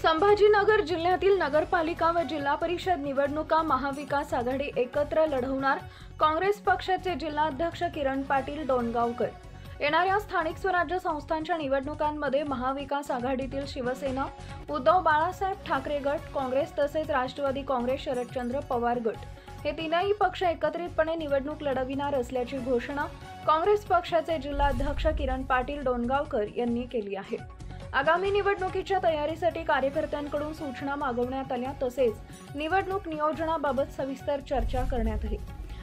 संभाजीनगर जिल्ह्यातील नगरपालिका व जिल्हा परिषद निवडणुका महाविकास आघाडी एकत्र लढवणार। काँग्रेस पक्षाचे जिल्हाध्यक्ष किरण पाटील डोणगावकर येणाऱ्या स्थानिक स्वराज्य संस्थांच्या निवडणुकांमध्ये महाविकास आघाडीतील शिवसेना, उद्धव बाळासाहेब ठाकरे गट, काँग्रेस तसेच राष्ट्रवादी काँग्रेस, शरदचंद्र पवार गट हे तीनही पक्ष एकत्रितपणे निवडणूक लढविणार असल्याची घोषणा काँग्रेस पक्षाचे जिल्हाध्यक्ष किरण पाटील डोणगावकर यांनी केली आहे। आगामी निवडणुकीच्या तयारीसाठी कार्यकर्त्यांकडून सूचना मागवण्यात आल्या, तसेच निवडणूक नियोजनाबाबत सविस्तर चर्चा करण्यात आली।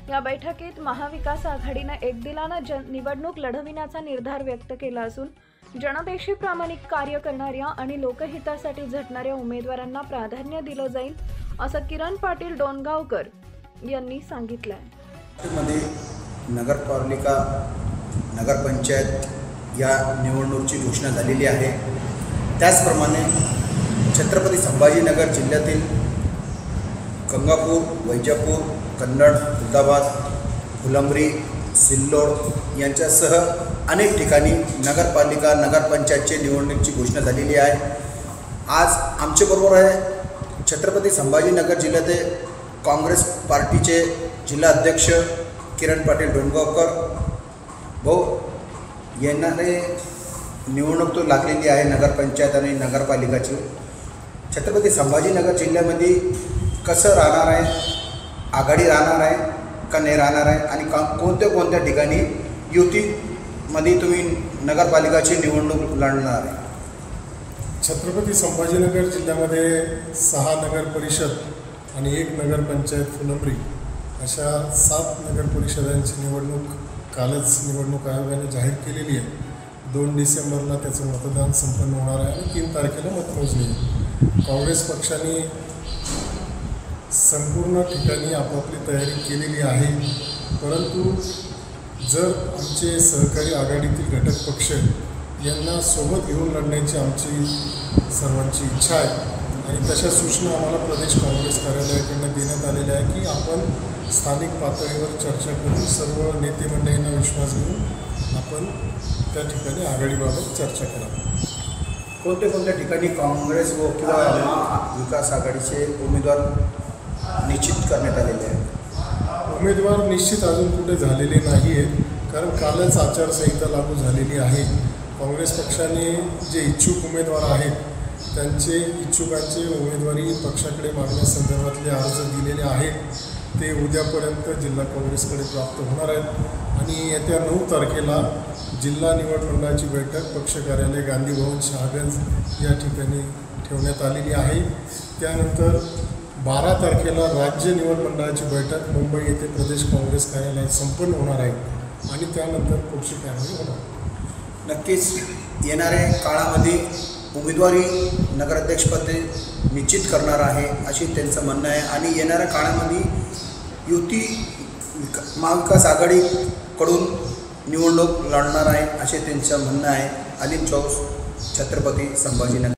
या बैठकीत महाविकास आघाडीने एकदिलाने निवडणूक लढविण्याचा निर्धार व्यक्त केला असून जनतेशी प्रामाणिक कार्य करणाऱ्या आणि लोकहितासाठी झटणाऱ्या उमेदवारांना प्राधान्य दिलं जाईल, असं किरण पाटील डोणगावकर यांनी सांगितलंय। नगरपालिका नगरपंचायत या निवडणुकीची घोषणा झालेली आहे। त्याचप्रमाणे छत्रपती संभाजीनगर जिल्ह्यातील गंगापूर, वैजापूर, कन्नड, खुलताबाद, फुलंब्री, सिल्लोड यांच्यासह अनेक ठिकाणी नगरपालिका नगरपंचायतची निवडणुकीची घोषणा झालेली आहे। आज आमच्याबरोबर आहे छत्रपती संभाजीनगर जिल्ह्यातील काँग्रेस पार्टीचे जिल्हाध्यक्ष किरण पाटील डोणगावकर भाऊ। येणारे निवडणूक तो लागलेली आहे नगरपंचायत आणि नगरपालिकाची। छत्रपती संभाजीनगर जिल्ह्यामध्ये कसं राहणार आहे, आघाडी राहणार आहे का नाही राहणार आहे आणि कोणत्या कोणत्या ठिकाणी युतीमध्ये तुम्ही नगरपालिकाची निवडणूक लढणार आहे? छत्रपती संभाजीनगर जिल्ह्यामध्ये 6 नगर परिषद आणि 1 नगरपंचायत फुलंब्री अशा 7 नगर परिषदांची निवडणूक कालच निवडणूक आयोगाने जाहीर केलेली आहे। 2 डिसेंबरला त्याचं मतदान संपन्न होणार आहे आणि 3 तारखेला मतमोजणी आहे। काँग्रेस पक्षाने संपूर्ण ठिकाणी आपापली तयारी केलेली आहे, परंतु जर आमचे सहकारी आघाडीतील घटक पक्ष यांना सोबत घेऊन लढण्याची आमची सर्वांची इच्छा आहे आणि तशा सूचना आम्हाला प्रदेश काँग्रेस कार्यालयाकडून देण्यात आलेल्या आहे की आपण स्थानिक पातळीवर चर्चा करून सर्व नेते मंडळींना विश्वास घेऊन आपण त्या ठिकाणी आघाडीबाबत चर्चा करावी। कोणत्या कोणत्या ठिकाणी काँग्रेस व किंवा महाविकास आघाडीचे उमेदवार निश्चित करण्यात आलेले आहेत? उमेदवार निश्चित अजून कुठे झालेले नाही आहेत, कारण कालच आचारसंहिता लागू झालेली आहे। काँग्रेस पक्षाने जे इच्छुक उमेदवार आहेत त्यांचे इच्छुकांचे उमेदवारी पक्षाकडे मागण्यासंदर्भातले अर्ज दिलेले आहेत, ते उद्यापर्यंत जिल्हा काँग्रेसकडे प्राप्त होणार आहेत आणि येत्या 9 तारखेला जिल्हा निवड मंडळाची बैठक पक्ष कार्यालय गांधी भवन शहागंज या ठिकाणी ठेवण्यात आलेली आहे। त्यानंतर 12 तारखेला राज्य निवड मंडळाची बैठक मुंबई येथे प्रदेश काँग्रेस कार्यालयात संपन्न होणार आहे आणि त्यानंतर पुढची कारवाई होणार। नक्कीच येणाऱ्या काळामध्ये उमेदवारी नगराध्यक्षपदी निश्चित करणार आहे अशी त्यांचं म्हणणं आहे आणि येणाऱ्या काळामध्ये युती महाविकास आघाडीकडून निवडणूक लढणार आहे असे त्यांचं म्हणणं आहे। अनिल चौस, छत्रपती संभाजीनगर।